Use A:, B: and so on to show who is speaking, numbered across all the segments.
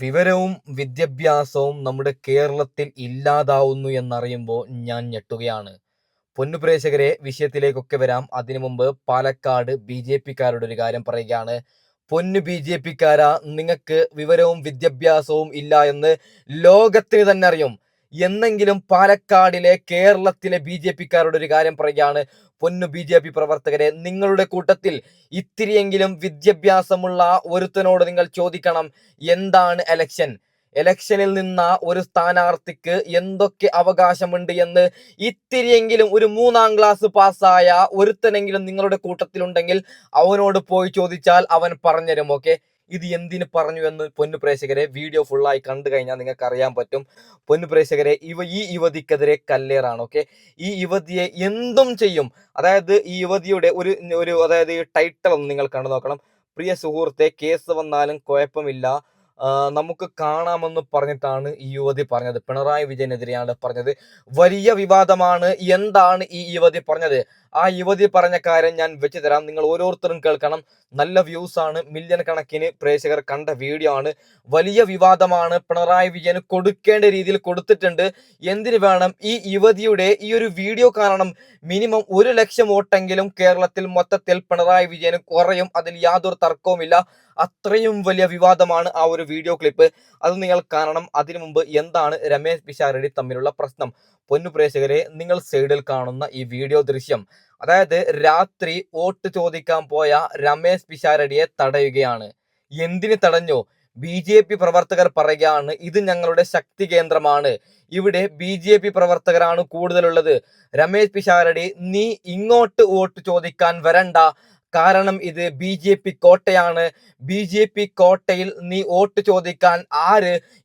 A: വിവരവും വിദ്യാഭ്യാസവും നമ്മുടെ കേരളത്തിൽ ഇല്ലാതാവുന്നു എന്നറിയുമ്പോൾ ഞാൻ ഞെട്ടുകയാണ്. പൊന്നു പ്രേക്ഷകരെ, വിഷയത്തിലേക്കൊക്കെ വരാം. അതിനു മുമ്പ് പാലക്കാട് BJP-ക്കാരുടെ ഒരു കാര്യം പറയുകയാണ്. പൊന്നു BJP-ക്കാരാ, നിങ്ങൾക്ക് വിവരവും വിദ്യാഭ്യാസവും ഇല്ല എന്ന് ലോകത്തിന് തന്നെ അറിയും. എന്നെങ്കിലും പാലക്കാടിലെ കേരളത്തിലെ BJP-ക്കാരുടെ ഒരു കാര്യം പറയുകയാണ്. പൊന്നു BJP പ്രവർത്തകരെ, നിങ്ങളുടെ കൂട്ടത്തിൽ ഇത്തിരിയെങ്കിലും വിദ്യാഭ്യാസമുള്ള ഒരുത്തനോട് നിങ്ങൾ ചോദിക്കണം, എന്താണ് ഇലക്ഷനിൽ നിന്ന ഒരു സ്ഥാനാർത്ഥിക്ക് എന്തൊക്കെ അവകാശമുണ്ട് എന്ന് ഇത്തിരിയെങ്കിലും ഒരു 3ാം ക്ലാസ് പാസ്സായ ഒരുത്തനെങ്കിലും നിങ്ങളുടെ കൂട്ടത്തിലുണ്ടെങ്കിൽ അവനോട് പോയി ചോദിച്ചാൽ അവൻ പറഞ്ഞുതരും. ഓക്കെ, ഇത് എന്തിന് പറഞ്ഞു എന്ന് പൊന്നു പ്രേക്ഷകരെ വീഡിയോ ഫുള്ളായി കണ്ടു കഴിഞ്ഞാൽ നിങ്ങൾക്ക് അറിയാൻ പറ്റും. പൊന്നു പ്രേക്ഷകരെ, ഈ യുവതിക്കെതിരെ കല്ലേറാണ്. ഓക്കെ, ഈ യുവതിയെ എന്തും ചെയ്യും. അതായത് ഈ യുവതിയുടെ ഒരു അതായത് ഈ ടൈറ്റിൽ ഒന്ന് നിങ്ങൾ കണ്ടു നോക്കണം. പ്രിയ സുഹൃത്തെ, കേസ് വന്നാലും കുഴപ്പമില്ല, നമുക്ക് കാണാമെന്ന് പറഞ്ഞിട്ടാണ് ഈ യുവതി പറഞ്ഞത്. പിണറായി വിജയനെതിരെയാണ് പറഞ്ഞത്. വലിയ വിവാദമാണ്. എന്താണ് ഈ യുവതി പറഞ്ഞത്? ആ യുവതി പറഞ്ഞ കാര്യം ഞാൻ വെച്ച് തരാം, നിങ്ങൾ ഓരോരുത്തരും കേൾക്കണം. നല്ല വ്യൂസ് ആണ്, മില്യൺ കണക്കിന് പ്രേക്ഷകർ കണ്ട വീഡിയോ ആണ്. വലിയ വിവാദമാണ്. പിണറായി വിജയന് കൊടുക്കേണ്ട രീതിയിൽ കൊടുത്തിട്ടുണ്ട്. എന്തിനു വേണം? ഈ യുവതിയുടെ ഈ ഒരു വീഡിയോ കാരണം മിനിമം 1 ലക്ഷം വോട്ടെങ്കിലും കേരളത്തിൽ മൊത്തത്തിൽ പിണറായി വിജയന് കുറയും. അതിൽ യാതൊരു തർക്കവുമില്ല. അത്രയും വലിയ വിവാദമാണ് ആ ഒരു വീഡിയോ ക്ലിപ്പ്. അത് നിങ്ങൾ കാണണം. അതിനു മുമ്പ് എന്താണ് രമേശ് പിഷാരടി തമ്മിലുള്ള പ്രശ്നം? പൊന്നു പ്രേക്ഷകരെ, നിങ്ങൾ സൈഡിൽ കാണുന്ന ഈ വീഡിയോ ദൃശ്യം, അതായത് രാത്രി വോട്ട് ചോദിക്കാൻ പോയ രമേശ് പിഷാരടിയെ തടയുകയാണ്. എന്തിന് തടഞ്ഞു? BJP പ്രവർത്തകർ പറയുകയാണ്, ഇത് ഞങ്ങളുടെ ശക്തി കേന്ദ്രമാണ്, ഇവിടെ BJP പ്രവർത്തകരാണ് കൂടുതലുള്ളത്. രമേശ് പിഷാരടി, നീ ഇങ്ങോട്ട് വോട്ട് ചോദിക്കാൻ വരണ്ട, കാരണം ഇത് BJP കോട്ടയാണ്. BJP കോട്ടയിൽ നീ വോട്ട് ചോദിക്കാൻ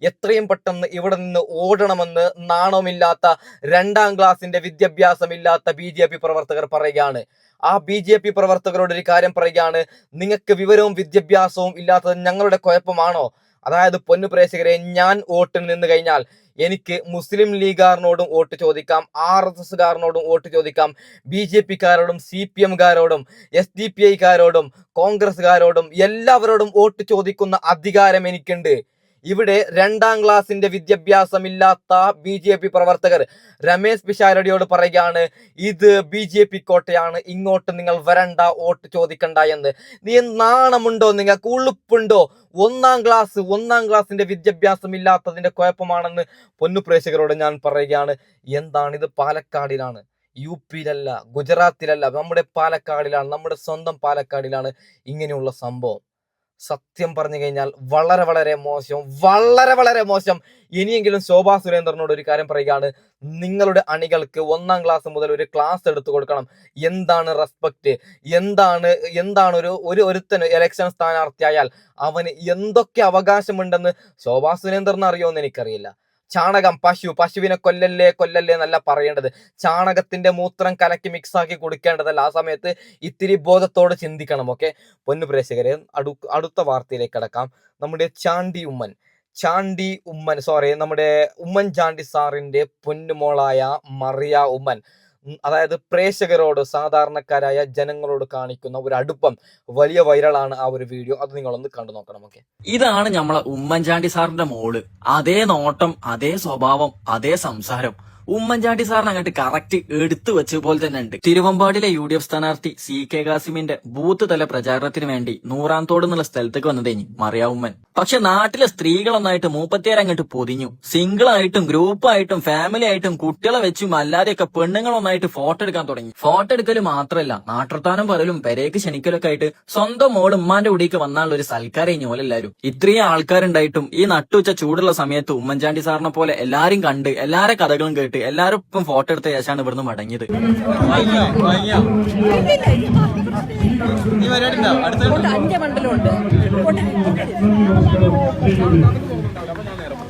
A: എത്രയും പെട്ടെന്ന് ഇവിടെ നിന്ന് ഓടണമെന്ന് നാണമില്ലാത്ത 2ാം ക്ലാസിന്റെ വിദ്യാഭ്യാസമില്ലാത്ത BJP പ്രവർത്തകർ പറയുകയാണ്. ആ BJP പ്രവർത്തകരോട് ഒരു കാര്യം പറയുകയാണ്, നിങ്ങൾക്ക് വിവരവും വിദ്യാഭ്യാസവും ഇല്ലാത്തത് ഞങ്ങളുടെ കുഴപ്പമാണോ? അതായത് പൊന്നു പ്രേക്ഷകരെ, ഞാൻ വോട്ടിൽ നിന്ന് കഴിഞ്ഞാൽ എനിക്ക് മുസ്ലിം ലീഗുകാരനോടും വോട്ട് ചോദിക്കാം, RSSകാരനോടും വോട്ട് ചോദിക്കാം, BJP-ക്കാരോടും CPM-കാരോടും SDPI-കാരോടും കോൺഗ്രസ്സുകാരോടും എല്ലാവരോടും വോട്ട് ചോദിക്കുന്ന അധികാരം എനിക്കുണ്ട്. ഇവിടെ 2ാം ക്ലാസിന്റെ വിദ്യാഭ്യാസമില്ലാത്ത BJP പ്രവർത്തകർ രമേശ് പിഷാരടിയോട് പറയുകയാണ്, ഇത് BJP കോട്ടയാണ്, ഇങ്ങോട്ട് നിങ്ങൾ വരണ്ട, വോട്ട് ചോദിക്കണ്ട എന്ന്. നീ നാണമുണ്ടോ? നിങ്ങൾക്ക് ഉളുപ്പുണ്ടോ? 1ാം ക്ലാസിന്റെ വിദ്യാഭ്യാസം ഇല്ലാത്തതിന്റെ കുഴപ്പമാണെന്ന് പൊന്നു പ്രേക്ഷകരോട് ഞാൻ പറയുകയാണ്. എന്താണിത്? പാലക്കാടിലാണ്, UP-യിലല്ല, ഗുജറാത്തിലല്ല, നമ്മുടെ പാലക്കാടിലാണ്, നമ്മുടെ സ്വന്തം പാലക്കാടിലാണ് ഇങ്ങനെയുള്ള സംഭവം. സത്യം പറഞ്ഞു കഴിഞ്ഞാൽ വളരെ വളരെ മോശം. ഇനിയെങ്കിലും ശോഭാ സുരേന്ദ്രനോട് ഒരു കാര്യം പറയുകയാണ്, നിങ്ങളുടെ അണികൾക്ക് 1ാം ക്ലാസ് മുതൽ ഒരു ക്ലാസ് എടുത്തു കൊടുക്കണം. എന്താണ് റെസ്പെക്ട്? എന്താണ് ഒരുത്തന് ഇലക്ഷൻ സ്ഥാനാർത്ഥിയായാൽ അവന് എന്തൊക്കെ അവകാശമുണ്ടെന്ന് ശോഭാ സുരേന്ദ്രന് അറിയുമെന്ന് എനിക്കറിയില്ല. ചാണകം, പശുവിനെ കൊല്ലല്ലേ എന്നല്ല പറയേണ്ടത്. ചാണകത്തിന്റെ മൂത്രം കലക്കി മിക്സാക്കി കൊടുക്കേണ്ടതല്ല. ആ സമയത്ത് ഇത്തിരി ബോധത്തോടെ ചിന്തിക്കണം. ഓക്കെ, പൊന്നു പ്രേക്ഷകരെ, അടുത്ത വാർത്തയിലേക്ക് കടക്കാം. നമ്മുടെ നമ്മുടെ ഉമ്മൻചാണ്ടി സാറിന്റെ പൊന്നുമോളായ മറിയ ഉമ്മൻ, അതായത് പ്രേക്ഷകരോട്, സാധാരണക്കാരായ ജനങ്ങളോട് കാണിക്കുന്ന ഒരു അടുപ്പം വലിയ വൈറലാണ്. ആ ഒരു വീഡിയോ അത് നിങ്ങളൊന്ന് കണ്ടു നോക്കണം. ഓക്കെ,
B: ഇതാണ് നമ്മളെ ഉമ്മൻചാണ്ടി സാറിന്റെ മോള്. അതേ നോട്ടം, അതേ സ്വഭാവം, അതേ സംസാരം. ഉമ്മൻചാണ്ടി സാറിന് അങ്ങോട്ട് കറക്റ്റ് എടുത്തു വെച്ച പോലെ തന്നെ ഉണ്ട്. തിരുവമ്പാടിലെ UDF സ്ഥാനാർത്ഥി CK കാസിമിന്റെ ബൂത്ത് തല പ്രചാരണത്തിന് വേണ്ടി നൂറാംതോട് എന്നുള്ള സ്ഥലത്തേക്ക് വന്നതേനി മറിയ ഉമ്മൻ. പക്ഷെ നാട്ടിലെ സ്ത്രീകളൊന്നായിട്ട് 34 അങ്ങോട്ട് പൊതിഞ്ഞു. സിംഗിളായിട്ടും ഗ്രൂപ്പായിട്ടും ഫാമിലി ആയിട്ടും കുട്ടികളെ വെച്ചും അല്ലാതെയൊക്കെ പെണ്ണുങ്ങളൊന്നായിട്ട് ഫോട്ടോ എടുക്കാൻ തുടങ്ങി. ഫോട്ടോ എടുക്കല് മാത്രല്ല, നാട്ടുവർത്താനം പറയലും പെരേക്ക് ക്ഷണിക്കലൊക്കെ ആയിട്ട് സ്വന്തം മോള് ഉമ്മാന്റെ കൂടിക്ക് വന്നാലുള്ള ഒരു സൽക്കാരം ഇഞ്ഞോലെല്ലാരും. ഇത്രയും ആൾക്കാരുണ്ടായിട്ടും ഈ നട്ടുച്ച ചൂടുള്ള സമയത്ത് ഉമ്മൻചാണ്ടി സാറിനെ പോലെ എല്ലാരും കണ്ട് എല്ലാരെ കഥകളും കേട്ട് എല്ലാരും ഇപ്പം ഫോട്ടോ എടുത്ത ശേഷമാണ് ഇവിടുന്ന് മടങ്ങിയത്.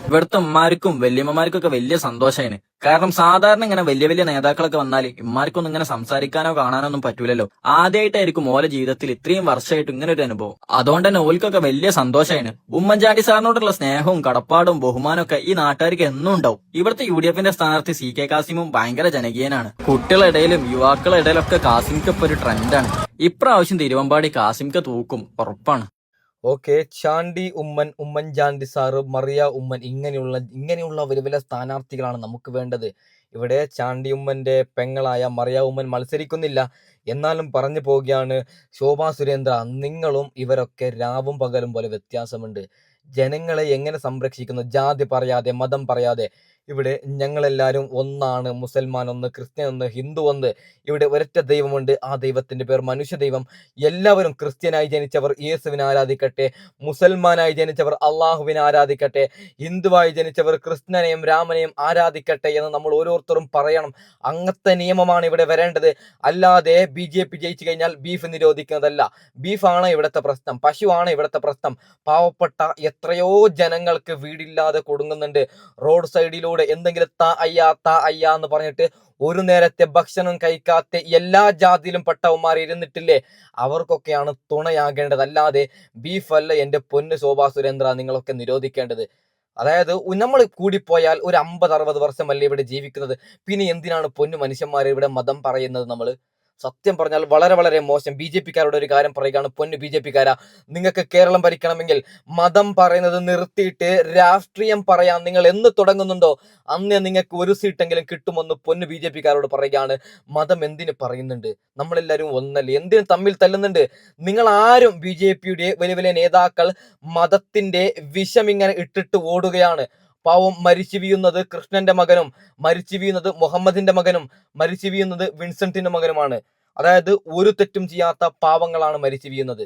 B: ഇവിടുത്തെ ഉമ്മാർക്കും വല്യമ്മമാർക്കൊക്കെ വലിയ സന്തോഷമാണ്. കാരണം സാധാരണ ഇങ്ങനെ വലിയ നേതാക്കളൊക്കെ വന്നാൽ ഇമ്മാർക്കൊന്നും ഇങ്ങനെ സംസാരിക്കാനോ കാണാനോ ഒന്നും പറ്റൂലല്ലോ. ആദ്യമായിട്ടായിരിക്കും ഓല ജീവിതത്തിൽ ഇത്രയും വർഷമായിട്ട് ഇങ്ങനെ ഒരു അനുഭവം. അതുകൊണ്ട് തന്നെ ഓൽക്കൊക്കെ വലിയ സന്തോഷമാണ്. ഉമ്മൻചാണ്ടി സാറിനോടുള്ള സ്നേഹവും കടപ്പാടും ബഹുമാനവും ഒക്കെ ഈ നാട്ടുകാർക്ക് എന്നും ഉണ്ടാവും. ഇവിടുത്തെ UDFന്റെ സ്ഥാനാർത്ഥി CK കാസിമും ഭയങ്കര ജനകീയനാണ്. കുട്ടികളുടെ ഇടയിലും യുവാക്കളുടെ ഇടയിലൊക്കെ കാസിംക്ക് ഇപ്പൊ ഒരു ട്രെൻഡാണ്. ഇപ്രാവശ്യം തിരുവമ്പാടി കാസിംക്ക് തൂക്കും, ഉറപ്പാണ്.
A: ഓക്കെ, ചാണ്ടി ഉമ്മൻ, ഉമ്മൻചാണ്ടി സാറ്, മറിയ ഉമ്മൻ, ഇങ്ങനെയുള്ള വലിയ വലിയ സ്ഥാനാർത്ഥികളാണ് നമുക്ക് വേണ്ടത്. ഇവിടെ ചാണ്ടി ഉമ്മന്റെ പെങ്ങളായ മറിയ ഉമ്മൻ മത്സരിക്കുന്നില്ല. എന്നാലും പറഞ്ഞു പോവുകയാണ്, ശോഭാ സുരേന്ദ്ര, നിങ്ങളും ഇവരൊക്കെ രാവും പകലും പോലെ വ്യത്യാസമുണ്ട്. ജനങ്ങളെ എങ്ങനെ സംരക്ഷിക്കുന്നു, ജാതി പറയാതെ, മതം പറയാതെ. ഇവിടെ ഞങ്ങളെല്ലാവരും ഒന്നാണ്. മുസൽമാൻ ഒന്ന്, ക്രിസ്ത്യൻ ഒന്ന്, ഹിന്ദു ഒന്ന്. ഇവിടെ ഒരൊറ്റ ദൈവമുണ്ട്. ആ ദൈവത്തിന്റെ പേർ മനുഷ്യ ദൈവം. എല്ലാവരും ക്രിസ്ത്യനായി ജനിച്ചവർ യേശുവിനെ ആരാധിക്കട്ടെ, മുസൽമാനായി ജനിച്ചവർ അള്ളാഹുവിനെ ആരാധിക്കട്ടെ, ഹിന്ദുവായി ജനിച്ചവർ കൃഷ്ണനെയും രാമനെയും ആരാധിക്കട്ടെ എന്ന് നമ്മൾ ഓരോരുത്തരും പറയണം. അങ്ങനത്തെ നിയമമാണ് ഇവിടെ വരേണ്ടത്. അല്ലാതെ BJP ജയിച്ചു കഴിഞ്ഞാൽ ബീഫ് നിരോധിക്കുന്നതല്ല. ബീഫാണ് ഇവിടുത്തെ പ്രശ്നം, പശുവാണ് ഇവിടുത്തെ പ്രശ്നം. പാവപ്പെട്ട എത്രയോ ജനങ്ങൾക്ക് വീടില്ലാതെ കൊടുങ്ങുന്നുണ്ട്. റോഡ് സൈഡിലൂടെ എന്തെങ്കിലും താ അയ്യ എന്ന് പറഞ്ഞിട്ട് ഒരു നേരത്തെ ഭക്ഷണം കഴിക്കാത്ത എല്ലാ ജാതിയിലും പെട്ടവന്മാർ ഇരുന്നിട്ടില്ലേ, അവർക്കൊക്കെയാണ് തുണയാകേണ്ടത്. അല്ലാതെ ബീഫല്ല എൻ്റെ പൊന്ന് ശോഭാ സുരേന്ദ്ര നിങ്ങളൊക്കെ നിരോധിക്കേണ്ടത്. അതായത് നമ്മൾ കൂടിപ്പോയാൽ ഒരു 50-60 വർഷമല്ലേ ഇവിടെ ജീവിക്കുന്നത്. പിന്നെ എന്തിനാണ് പൊന്നു മനുഷ്യന്മാരെ ഇവിടെ മതം പറയുന്നത്? നമ്മൾ സത്യം പറഞ്ഞാൽ വളരെ വളരെ മോശം. BJP-ക്കാരോട് ഒരു കാര്യം പറയുകയാണ്, പൊന്നു BJP-ക്കാരാ, നിങ്ങൾക്ക് കേരളം ഭരിക്കണമെങ്കിൽ മതം പറയുന്നത് നിർത്തിയിട്ട് രാഷ്ട്രീയം പറയാൻ നിങ്ങൾ എന്ന് തുടങ്ങുന്നുണ്ടോ അന്ന് നിങ്ങൾക്ക് ഒരു സീറ്റെങ്കിലും കിട്ടുമെന്ന് പൊന്നു BJP-ക്കാരോട് പറയുകയാണ്. മതം എന്തിന് പറയുന്നുണ്ട്? നമ്മളെല്ലാവരും ഒന്നല്ലേ, എന്തിനു തമ്മിൽ തല്ലുന്നുണ്ട്? നിങ്ങൾ ആരും BJP-യുടെ വലിയ വലിയ നേതാക്കൾ മതത്തിന്റെ വിഷം ഇങ്ങനെ ഇട്ടിട്ട് ഓടുകയാണ്. പാവം മരിച്ചു വീഴുന്നത് കൃഷ്ണന്റെ മകനും, മരിച്ചു വീഴുന്നത് മുഹമ്മദിന്റെ മകനും, മരിച്ചു വീഴുന്നത് വിൻസെന്റിന്റെ മകനുമാണ്. അതായത് ഒരു തെറ്റും ചെയ്യാത്ത പാവങ്ങളാണ് മരിച്ചു വീഴുന്നത്.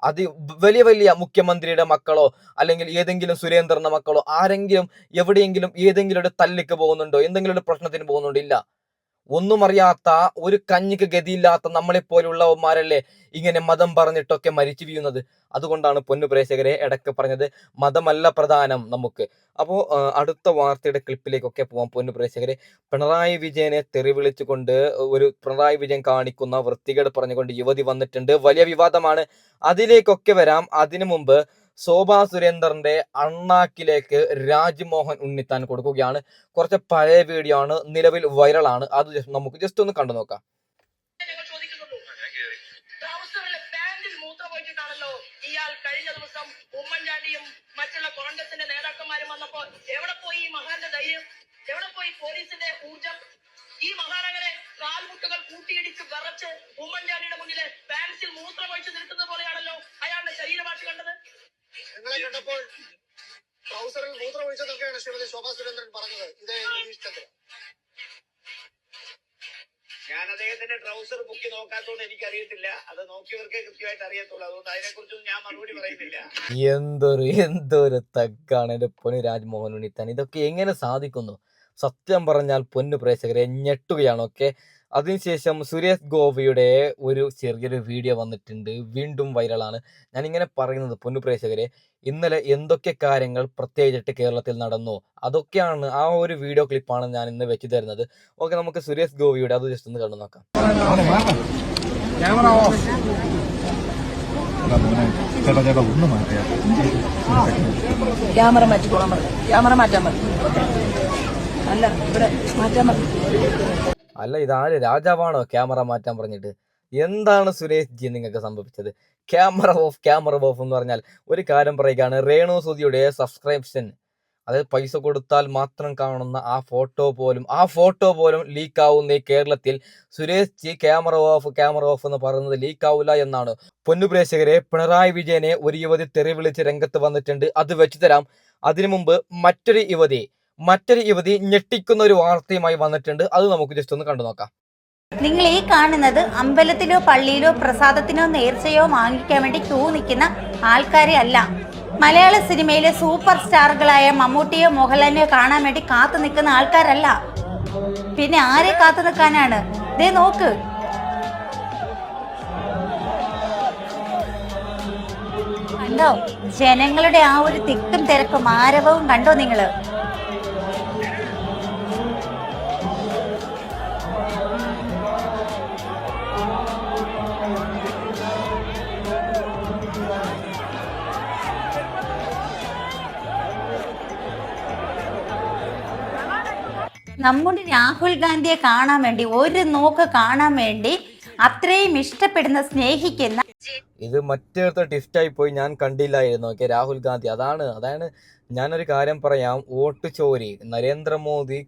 A: അത് വലിയ വലിയ മുഖ്യമന്ത്രിയുടെ മക്കളോ അല്ലെങ്കിൽ ഏതെങ്കിലും സുരേന്ദ്രന്റെ മക്കളോ ആരെങ്കിലും എവിടെയെങ്കിലും ഏതെങ്കിലും ഒരു തല്ലിക്ക് പോകുന്നുണ്ടോ, എന്തെങ്കിലും ഒരു പ്രശ്നത്തിന് പോകുന്നുണ്ടോ? ഇല്ല. ഒന്നും അറിയാത്ത, ഒരു കഞ്ഞിക്ക് ഗതിയില്ലാത്ത നമ്മളെപ്പോലുള്ളവന്മാരല്ലേ ഇങ്ങനെ മതം പറഞ്ഞിട്ടൊക്കെ മരിച്ചു വീഴുന്നത്. അതുകൊണ്ടാണ് പൊന്നു പ്രേക്ഷകരെ ഇടയ്ക്ക് പറഞ്ഞത്, മതമല്ല പ്രധാനം നമുക്ക്. അപ്പോൾ അടുത്ത വാർത്തയുടെ ക്ലിപ്പിലേക്കൊക്കെ പോവാം പൊന്നു പ്രേക്ഷകരെ. പിണറായി വിജയനെ തെറി വിളിച്ചുകൊണ്ട് ഒരു പിണറായി വിജയൻ കാണിക്കുന്ന വൃത്തികേട് പറഞ്ഞുകൊണ്ട് യുവതി വന്നിട്ടുണ്ട്. വലിയ വിവാദമാണ്. അതിലേക്കൊക്കെ വരാം. അതിനു മുമ്പ് ശോഭാ സുരേന്ദ്രന്റെ അണ്ണാക്കിലേക്ക് രാജ്മോഹൻ ഉണ്ണിത്താൻ കൊടുക്കുകയാണ്. കുറച്ച് പഴയ വീഡിയോ ആണ്, നിലവിൽ വൈറലാണ്. അത് നമുക്ക് ജസ്റ്റ് ഒന്ന് കണ്ടു നോക്കാം.
C: ഇയാൾ കഴിഞ്ഞ ദിവസം ഉമ്മൻചാണ്ടിയും മറ്റുള്ള കോൺഗ്രസിന്റെ നേതാക്കന്മാരും വന്നപ്പോ എവിടെ പോയി ഈ മഹാന്റെ ധൈര്യം? എവിടെ പോയി പോലീസിന്റെ ഊർജം? ഈ മഹാനഗരെ കാൽമുട്ടുകൾ കൂട്ടിയിടിച്ച് വിറച്ച് ഉമ്മൻചാണ്ടിയുടെ മുന്നിലെ പാൻസിൽ മൂത്രമൊഴിച്ച് നിൽക്കുന്നത് പോലെയാണല്ലോ അയാളുടെ ശരീരഭാഷ കണ്ടത്.
D: നിങ്ങളെ കണ്ടപ്പോൾ ട്രൗസറിൽ മൂത്രമൊഴിച്ചതൊക്കെയാണ് ശ്രീമതി ശോഭാ സുരേന്ദ്രൻ പറഞ്ഞത്. ഇതേ നിരീക്ഷണത്തിൽ
E: ഞാൻ അദ്ദേഹത്തിന്റെ ട്രൗസർ പൊക്കി നോക്കാത്തോണ്ട് എനിക്കറിയത്തില്ല. അത് നോക്കിയവർക്കേ കൃത്യമായിട്ട് അറിയത്തുള്ളൂ. അതുകൊണ്ട് അതിനെക്കുറിച്ചൊന്നും ഞാൻ മറുപടി പറയുന്നില്ല.
A: എന്തൊരു തഗ്ഗാണ് എന്റെ പൊന്നു രാജ്മോഹൻ ഉണ്ണിത്താൻ. ഇതൊക്കെ എങ്ങനെ സാധിക്കുന്നു? സത്യം പറഞ്ഞാൽ പൊന്നു പ്രേക്ഷകരെ ഞെട്ടുകയാണ്. ഓക്കെ, അതിനുശേഷം സുരേഷ് ഗോപിയുടെ ഒരു ചെറിയൊരു വീഡിയോ വന്നിട്ടുണ്ട്, വീണ്ടും വൈറലാണ്. ഞാനിങ്ങനെ പറയുന്നത് പൊന്നു പ്രേക്ഷകരെ, ഇന്നലെ എന്തൊക്കെ കാര്യങ്ങൾ പ്രത്യേകിച്ചിട്ട് കേരളത്തിൽ നടന്നു, അതൊക്കെയാണ് ആ ഒരു വീഡിയോ ക്ലിപ്പാണ് ഞാൻ ഇന്ന് വെച്ച് തരുന്നത്. ഓക്കെ, നമുക്ക് സുരേഷ് ഗോപിയുടെ അത് ജസ്റ്റ് ഒന്ന് കണ്ടു നോക്കാം.
C: ക്യാമറ മാറ്റിക്കോളാൻ പറഞ്ഞു. ക്യാമറ മാറ്റാൻ പറഞ്ഞു. അല്ല, ഇവിടെ മാറ്റാൻ പറഞ്ഞു.
A: അല്ല, ഇതാര് രാജാവാണോ ക്യാമറ മാറ്റാൻ പറഞ്ഞിട്ട്? എന്താണ് സുരേഷ് ജി നിങ്ങൾക്ക് സംഭവിച്ചത്? ക്യാമറ ഓഫ് എന്ന് പറഞ്ഞാൽ ഒരു കാര്യം പറയുകയാണ്, രേണു സുധിയുടെ സബ്സ്ക്രിപ്ഷൻ, അതായത് പൈസ കൊടുത്താൽ മാത്രം കാണുന്ന ആ ഫോട്ടോ പോലും ലീക്ക് ആവുന്ന ഈ കേരളത്തിൽ സുരേഷ് ജി ക്യാമറ ഓഫ് എന്ന് പറയുന്നത് ലീക്ക് ആവില്ല എന്നാണ്. പൊന്നു പ്രേക്ഷകരെ, പിണറായി വിജയനെ ഒരു യുവതി തെറി വിളിച്ച് രംഗത്ത് വന്നിട്ടുണ്ട്. അത് വെച്ചു തരാം. അതിനു മുമ്പ് മറ്റൊരു യുവതി ഞെട്ടിക്കുന്ന ഒരു വാർത്തയുമായി വന്നിട്ടുണ്ട്. അത് നമുക്ക് ജസ്റ്റ് ഒന്ന് കണ്ടു നോക്കാം.
F: നിങ്ങൾ ഈ കാണുന്നത് അമ്പലത്തിലോ പള്ളിയിലോ പ്രസാദത്തിനോ നേർച്ചയോ വാങ്ങിക്കാൻ വേണ്ടി ക്യൂ നിൽക്കുന്ന ആൾക്കാരെ അല്ല. മലയാള സിനിമയിലെ സൂപ്പർ സ്റ്റാറുകളായ മമ്മൂട്ടിയോ മോഹൻലാലിനെയോ കാണാൻ വേണ്ടി കാത്തു നിൽക്കുന്ന ആൾക്കാരല്ല. പിന്നെ ആരെ കാത്തു നിൽക്കാനാണ്? ദേ നോക്ക്, കണ്ടോ ജനങ്ങളുടെ ആ ഒരു തിക്കും തിരക്കും ആരവവും കണ്ടോ നിങ്ങള്? നമ്മുടെ രാഹുൽ ഗാന്ധിയെ കാണാൻ വേണ്ടി, ഒരു നോക്ക് കാണാൻ വേണ്ടി അത്രയും ഇഷ്ടപ്പെടുന്ന, സ്നേഹിക്കുന്ന
A: ഇത് മറ്റേടത്തെ ടിസ്റ്റായി പോയി, ഞാൻ കണ്ടില്ലായിരുന്നു. ഓക്കെ, രാഹുൽ ഗാന്ധി അതാണ് ഞാനൊരു കാര്യം പറയാം. വോട്ട് ചോരി, നരേന്ദ്രമോദി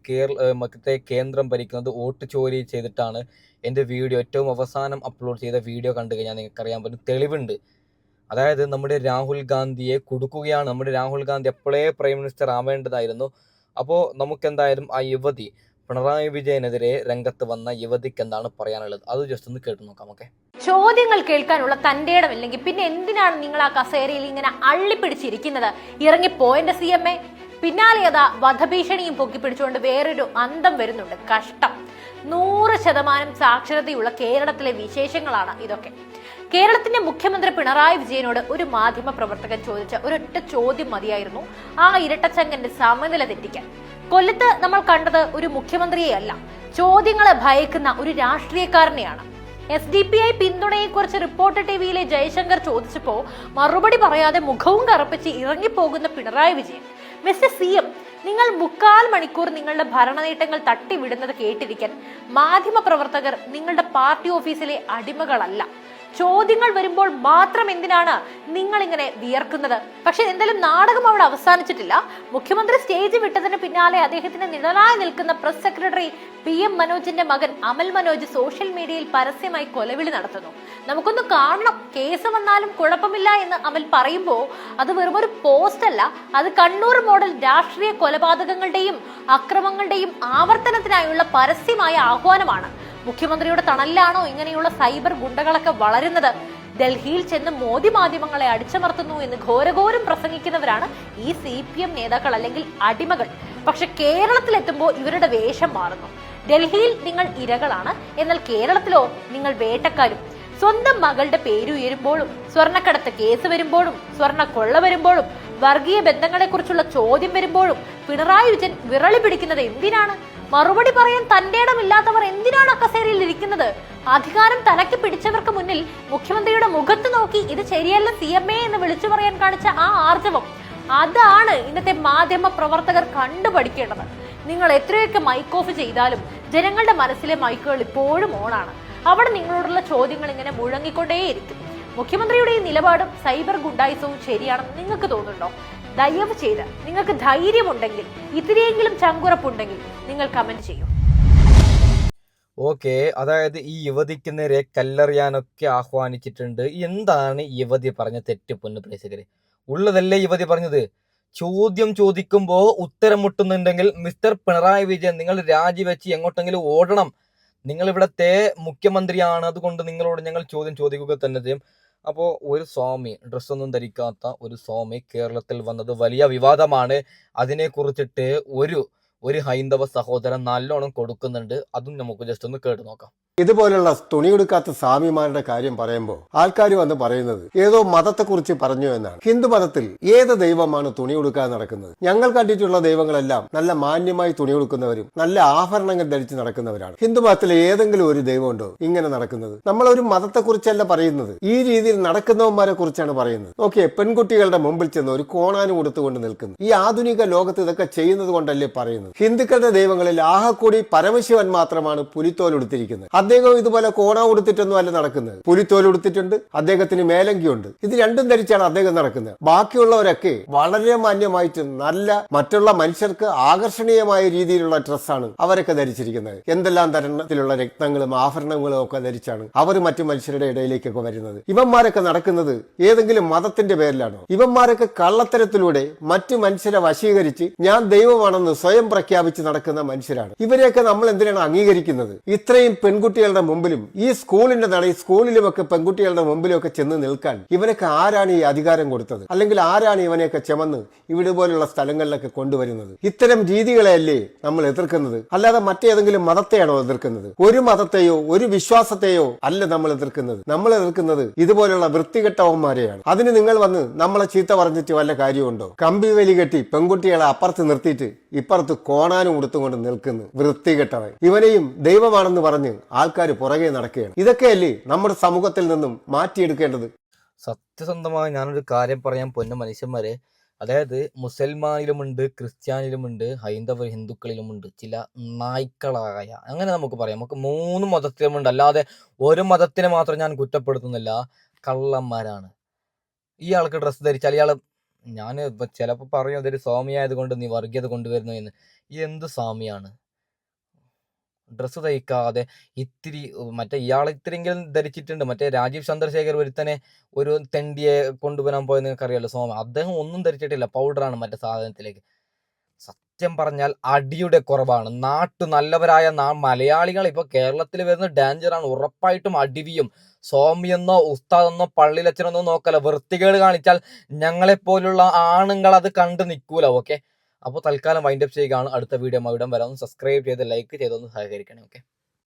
A: മറ്റേ കേന്ദ്രം ഭരിക്കുന്നത് വോട്ട് ചോരി ചെയ്തിട്ടാണ്. എൻ്റെ വീഡിയോ ഏറ്റവും അവസാനം അപ്ലോഡ് ചെയ്ത വീഡിയോ കണ്ടു കഴിഞ്ഞാൽ നിങ്ങൾക്കറിയാൻ പറ്റും, തെളിവുണ്ട്. അതായത് നമ്മുടെ രാഹുൽ ഗാന്ധിയെ കൊടുക്കുകയാണ്. നമ്മുടെ രാഹുൽ ഗാന്ധി എപ്പോഴേ പ്രൈം മിനിസ്റ്റർ ആവേണ്ടതായിരുന്നു. അപ്പോൾ നമുക്കെന്തായാലും ആ യുവതി, പിണറായി വിജയനെതിരെ രംഗത്ത് വന്ന യുവതിക്ക് എന്താണ് പറയാനുള്ളത് അത് ജസ്റ്റ് ഒന്ന് കേട്ടു നോക്കാം. ഓക്കെ,
G: ചോദ്യങ്ങൾ കേൾക്കാനുള്ള തന്റെ ഇടമില്ലെങ്കിൽ പിന്നെ എന്തിനാണ് നിങ്ങൾ ആ കസേരയിൽ ഇങ്ങനെ അള്ളിപ്പിടിച്ചിരിക്കുന്നത്? ഇറങ്ങിപ്പോയെന്റെ CMA. പിന്നാലെ അതാ വധഭീഷണിയും പൊക്കിപ്പിടിച്ചുകൊണ്ട് വേറൊരു അന്തം വരുന്നുണ്ട്. കഷ്ടം. 100% സാക്ഷരതയുള്ള കേരളത്തിലെ വിശേഷങ്ങളാണ് ഇതൊക്കെ. കേരളത്തിന്റെ മുഖ്യമന്ത്രി പിണറായി വിജയനോട് ഒരു മാധ്യമ പ്രവർത്തകൻ ചോദിച്ച ഒരൊറ്റ ചോദ്യം മതിയായിരുന്നു ആ ഇരട്ടച്ചങ്കന്റെ സമനില തെറ്റിക്കാൻ. കൊല്ലത്ത് നമ്മൾ കണ്ടത് ഒരു മുഖ്യമന്ത്രിയെയല്ല, ചോദ്യങ്ങളെ ഭയക്കുന്ന ഒരു രാഷ്ട്രീയക്കാരനെയാണ്. SDPI പിന്തുണയെക്കുറിച്ച് റിപ്പോർട്ടർ TVയിലെ ജയശങ്കർ ചോദിച്ചപ്പോൾ മറുപടി പറയാതെ മുഖവും കറുപ്പിച്ച് ഇറങ്ങിപ്പോകുന്ന പിണറായി വിജയൻ. മിസ്റ്റർ CM, നിങ്ങൾ 3/4 മണിക്കൂർ നിങ്ങളുടെ ഭരണനേട്ടങ്ങൾ തട്ടിവിടുന്നത് കേട്ടിരിക്കാൻ മാധ്യമ പ്രവർത്തകർ നിങ്ങളുടെ പാർട്ടി ഓഫീസിലെ അടിമകളല്ല. ചോദ്യങ്ങൾ വരുമ്പോൾ മാത്രം എന്തിനാണ് നിങ്ങൾ ഇങ്ങനെ വിയർക്കുന്നത്? പക്ഷെ എന്തായാലും നാടകം അവിടെ അവസാനിച്ചിട്ടില്ല. മുഖ്യമന്ത്രി സ്റ്റേജ് വിട്ടതിന് പിന്നാലെ അദ്ദേഹത്തിന് നിഴലായി നിൽക്കുന്ന പ്രസ് സെക്രട്ടറി PM മനോജിന്റെ മകൻ അമൽ മനോജ് സോഷ്യൽ മീഡിയയിൽ പരസ്യമായി കൊലവിളി നടത്തുന്നു. നമുക്കൊന്ന് കാണണം, കേസ് വന്നാലും കുഴപ്പമില്ല എന്ന് അമൽ പറയുമ്പോൾ അത് വെറുമൊരു പോസ്റ്റ് അല്ല, അത് കണ്ണൂർ മോഡൽ രാഷ്ട്രീയ കൊലപാതകങ്ങളുടെയും അക്രമങ്ങളുടെയും ആവർത്തനത്തിനായുള്ള പരസ്യമായ ആഹ്വാനമാണ്. മുഖ്യമന്ത്രിയുടെ തണലിലാണോ ഇങ്ങനെയുള്ള സൈബർ ഗുണ്ടകളൊക്കെ വളരുന്നത്? ഡൽഹിയിൽ ചെന്ന് മോദി മാധ്യമങ്ങളെ അടിച്ചമർത്തുന്നു എന്ന് ഘോരഘോരം പ്രസംഗിക്കുന്നവരാണ് ഈ CPM നേതാക്കൾ അല്ലെങ്കിൽ അടിമകൾ. പക്ഷെ കേരളത്തിലെത്തുമ്പോൾ ഇവരുടെ വേഷം മാറുന്നു. ഡൽഹിയിൽ നിങ്ങൾ ഇരകളാണ്, എന്നാൽ കേരളത്തിലോ നിങ്ങൾ വേട്ടക്കാരും. സ്വന്തം മകളുടെ പേരുയരുമ്പോഴും സ്വർണ്ണക്കടത്ത് കേസ് വരുമ്പോഴും സ്വർണ്ണ കൊള്ള വരുമ്പോഴും വർഗീയ ബന്ധങ്ങളെ കുറിച്ചുള്ള ചോദ്യം വരുമ്പോഴും പിണറായി വിജയൻ വിറളി പിടിക്കുന്നത് എന്തിനാണ്? മറുപടി പറയാൻ തന്റെ ഇടമില്ലാത്തവർ എന്തിനാണ് അക്കസേരയിൽ ഇരിക്കുന്നത്? അധികാരം തലയ്ക്ക് പിടിച്ചവർക്ക് മുന്നിൽ മുഖ്യമന്ത്രിയുടെ മുഖത്ത് നോക്കി ഇത് ശരിയല്ല CMA എന്ന് വിളിച്ചു പറയാൻ കാണിച്ച ആ ആർജവം, അതാണ് ഇന്നത്തെ മാധ്യമ പ്രവർത്തകർ കണ്ടുപഠിക്കേണ്ടത്. നിങ്ങൾ എത്രയൊക്കെ മൈക്ക് ഓഫ് ചെയ്താലും ജനങ്ങളുടെ മനസ്സിലെ മൈക്കുകൾ ഇപ്പോഴും ഓണാണ്. അവിടെ നിങ്ങളോടുള്ള ചോദ്യങ്ങൾ ഇങ്ങനെ മുഴങ്ങിക്കൊണ്ടേയിരിക്കും. മുഖ്യമന്ത്രിയുടെ ഈ നിലപാടും സൈബർ ഗുണ്ടായിസവും ശരിയാണെന്ന് നിങ്ങൾക്ക് തോന്നുന്നുണ്ടോ? ദയവ് ചെയ്ത് നിങ്ങൾക്ക് ധൈര്യമുണ്ടെങ്കിൽ, ഇത്തിരിയെങ്കിലും ചങ്കുറപ്പുണ്ടെങ്കിൽ നിങ്ങൾ കമന്റ് ചെയ്യൂ.
A: ഓക്കെ, അതായത് ഈ യുവതിക്ക് നേരെ കല്ലെറിയാനൊക്കെ ആഹ്വാനിച്ചിട്ടുണ്ട്. എന്താണ് യുവതി പറഞ്ഞ തെറ്റ്? പൊന്നു പ്രേക്ഷകരെ, ഉള്ളതല്ലേ യുവതി പറഞ്ഞത്? ചോദ്യം ചോദിക്കുമ്പോൾ ഉത്തരം മുട്ടുന്നുണ്ടെങ്കിൽ മിസ്റ്റർ പിണറായി വിജയൻ, നിങ്ങൾ രാജിവെച്ച് എങ്ങോട്ടെങ്കിലും ഓടണം. നിങ്ങൾ ഇവിടത്തെ മുഖ്യമന്ത്രിയാണ്, അതുകൊണ്ട് നിങ്ങളോട് ഞങ്ങൾ ചോദ്യം ചോദിക്കുക തന്നെ ചെയ്യും. അപ്പോൾ ഒരു സ്വാമി, ഡ്രസ്സൊന്നും ധരിക്കാത്ത ഒരു സ്വാമി കേരളത്തിൽ വന്നത് വലിയ വിവാദമാണ്. അതിനെക്കുറിച്ചിട്ട് ഒരു ഹൈന്ദവ സഹോദരൻ നല്ലോണം കൊടുക്കുന്നുണ്ട്. അതും നമുക്ക് ജസ്റ്റ് ഒന്ന് കേട്ട് നോക്കാം.
H: ഇതുപോലുള്ള തുണിയെടുക്കാത്ത സ്വാമിമാരുടെ കാര്യം പറയുമ്പോൾ ആൾക്കാർ വന്ന് പറയുന്നത് ഏതോ മതത്തെക്കുറിച്ച് പറഞ്ഞു എന്നാണ്. ഹിന്ദു മതത്തിൽ ഏത് ദൈവമാണ് തുണിയെടുക്കാതെ നടക്കുന്നത്? ഞങ്ങൾ കണ്ടിട്ടുള്ള ദൈവങ്ങളെല്ലാം നല്ല മാന്യമായി തുണിയെടുക്കുന്നവരും നല്ല ആഭരണങ്ങൾ ധരിച്ച് നടക്കുന്നവരാണ്. ഹിന്ദു മതത്തിലെ ഏതെങ്കിലും ഒരു ദൈവമുണ്ടോ ഇങ്ങനെ നടക്കുന്നത്? നമ്മളൊരു മതത്തെക്കുറിച്ചല്ല പറയുന്നത്, ഈ രീതിയിൽ നടക്കുന്നവന്മാരെ കുറിച്ചാണ് പറയുന്നത്. നോക്കിയേ, പെൺകുട്ടികളുടെ മുമ്പിൽ ചെന്ന് ഒരു കോണാന് കൊടുത്തുകൊണ്ട് നിൽക്കുന്നു. ഈ ആധുനിക ലോകത്ത് ഇതൊക്കെ ചെയ്യുന്നത് കൊണ്ടല്ലേ പറയുന്നത്? ഹിന്ദുക്കളുടെ ദൈവങ്ങളിൽ ആഹക്കൂടി പരമശിവൻ മാത്രമാണ് പുലിത്തോൽ ഉടുത്തിരിക്കുന്നത്. അദ്ദേഹം ഇതുപോലെ കോണ ഉടുത്തിട്ടൊന്നും അല്ല നടക്കുന്നത്. പുലിത്തോൽ ഉടുത്തിട്ടുണ്ട്, അദ്ദേഹത്തിന് മേലങ്കിയുണ്ട്. ഇത് രണ്ടും ധരിച്ചാണ് അദ്ദേഹം നടക്കുന്നത്. ബാക്കിയുള്ളവരൊക്കെ വളരെ മാന്യമായിട്ട് നല്ല മറ്റുള്ള മനുഷ്യർക്ക് ആകർഷണീയമായ രീതിയിലുള്ള ഡ്രസ്സാണ് അവരൊക്കെ ധരിച്ചിരിക്കുന്നത്. എന്തെല്ലാം തരത്തിലുള്ള രത്നങ്ങളും ആഭരണങ്ങളും ഒക്കെ ധരിച്ചാണ് അവർ മറ്റു മനുഷ്യരുടെ ഇടയിലേക്കൊക്കെ വരുന്നത്. ഇവന്മാരൊക്കെ നടക്കുന്നത് ഏതെങ്കിലും മതത്തിന്റെ പേരിലാണോ? ഇവന്മാരൊക്കെ കള്ളത്തരത്തിലൂടെ മറ്റു മനുഷ്യരെ വശീകരിച്ച് ഞാൻ ദൈവമാണെന്ന് സ്വയം പ്രഖ്യാപിച്ച് നടക്കുന്ന മനുഷ്യരാണ്. ഇവരെയൊക്കെ നമ്മൾ എന്തിനാണ് അംഗീകരിക്കുന്നത്? ഇത്രയും പെൺകുട്ടികളുടെ മുമ്പിലും ഈ സ്കൂളിന്റെ നടയിൽ സ്കൂളിലുമൊക്കെ പെൺകുട്ടികളുടെ മുമ്പിലും ഒക്കെ ചെന്ന് നിൽക്കാൻ ഇവനൊക്കെ ആരാണ് ഈ അധികാരം കൊടുത്തത്? അല്ലെങ്കിൽ ആരാണ് ഇവനെയൊക്കെ ചുമന്ന് ഇവിടെ പോലുള്ള സ്ഥലങ്ങളിലൊക്കെ കൊണ്ടുവരുന്നത്? ഇത്തരം രീതികളെയല്ലേ നമ്മൾ എതിർക്കുന്നത്, അല്ലാതെ മറ്റേതെങ്കിലും മതത്തെയാണോ എതിർക്കുന്നത്? ഒരു മതത്തെയോ ഒരു വിശ്വാസത്തെയോ അല്ല നമ്മൾ എതിർക്കുന്നത്. നമ്മൾ എതിർക്കുന്നത് ഇതുപോലുള്ള വൃത്തികെട്ടവന്മാരെയാണ്. അതിന് നിങ്ങൾ വന്ന് നമ്മളെ ചീത്ത പറഞ്ഞിട്ട് വല്ല കാര്യമുണ്ടോ? കമ്പി വലി കെട്ടി പെൺകുട്ടികളെ അപ്പുറത്ത് നിർത്തിയിട്ട് ഇപ്പുറത്ത് കോണാനും ഉടുത്തുകൊണ്ട് നിൽക്കുന്നു വൃത്തികെട്ടവൻ. ഇവനെയും ദൈവമാണെന്ന് പറഞ്ഞ് ആൾക്കാർ പുറകെ നടക്കുകയാണ്. ഇതൊക്കെയല്ലേ നമ്മുടെ സമൂഹത്തിൽ നിന്നും മാറ്റിയെടുക്കേണ്ടത്?
A: സത്യസന്ധമായി ഞാനൊരു കാര്യം പറയാൻ, പൊന്ന മനുഷ്യന്മാരെ, അതായത് മുസൽമാനിലുമുണ്ട്, ക്രിസ്ത്യാനിലുമുണ്ട്, ഹൈന്ദവ ഹിന്ദുക്കളിലുമുണ്ട് ചില നായ്ക്കളായ, അങ്ങനെ നമുക്ക് പറയാം. നമുക്ക് 3 മതത്തിലുമുണ്ട്. അല്ലാതെ ഒരു മതത്തിനെ മാത്രം ഞാൻ കുറ്റപ്പെടുത്തുന്നില്ല. കള്ളന്മാരാണ്. ഇയാൾക്ക് ഡ്രസ്സ് ധരിച്ചാൽ ഇയാൾ ഞാൻ ഇപ്പം ചിലപ്പോൾ പറയും അതൊരു സ്വാമിയായത് കൊണ്ട് നീ വർഗീയത കൊണ്ടുവരുന്നു എന്ന്. എന്ത് സ്വാമിയാണ് ഡ്രസ്സ് തയ്ക്കാതെ ഇത്തിരി മറ്റേ ഇയാൾ ഇത്തിരിയെങ്കിലും ധരിച്ചിട്ടുണ്ട്. മറ്റേ രാജീവ് ചന്ദ്രശേഖർ ഒരുത്തനെ ഒരു തെണ്ടിയെ കൊണ്ടുവരാൻ പോയത് നിങ്ങൾക്ക് അറിയാലോ സ്വാമി. അദ്ദേഹം ഒന്നും ധരിച്ചിട്ടില്ല, പൗഡറാണ് മറ്റേ സാധനത്തിലേക്ക്. സത്യം പറഞ്ഞാൽ അടിയുടെ കുറവാണ്. നല്ലവരായ മലയാളികൾ ഇപ്പോൾ കേരളത്തിൽ വരുന്ന ഡേഞ്ചറാണ്. ഉറപ്പായിട്ടും അടിവിയും. സ്വാമിയെന്നോ ഉസ്താദെന്നോ പള്ളിയിലച്ഛനെന്നോ നോക്കല. വൃത്തികേട് കാണിച്ചാൽ ഞങ്ങളെപ്പോലുള്ള ആണുങ്ങൾ അത് കണ്ട് നിൽക്കൂല. ഓക്കെ, അപ്പോൾ തൽക്കാലം വൈൻഡപ്പ് ചെയ്യുകയാണ്. അടുത്ത വീഡിയോ ഇവിടെ വരാം. സബ്സ്ക്രൈബ് ചെയ്ത് ലൈക്ക് ചെയ്തൊന്ന് സഹകരിക്കണേ. ഓക്കെ.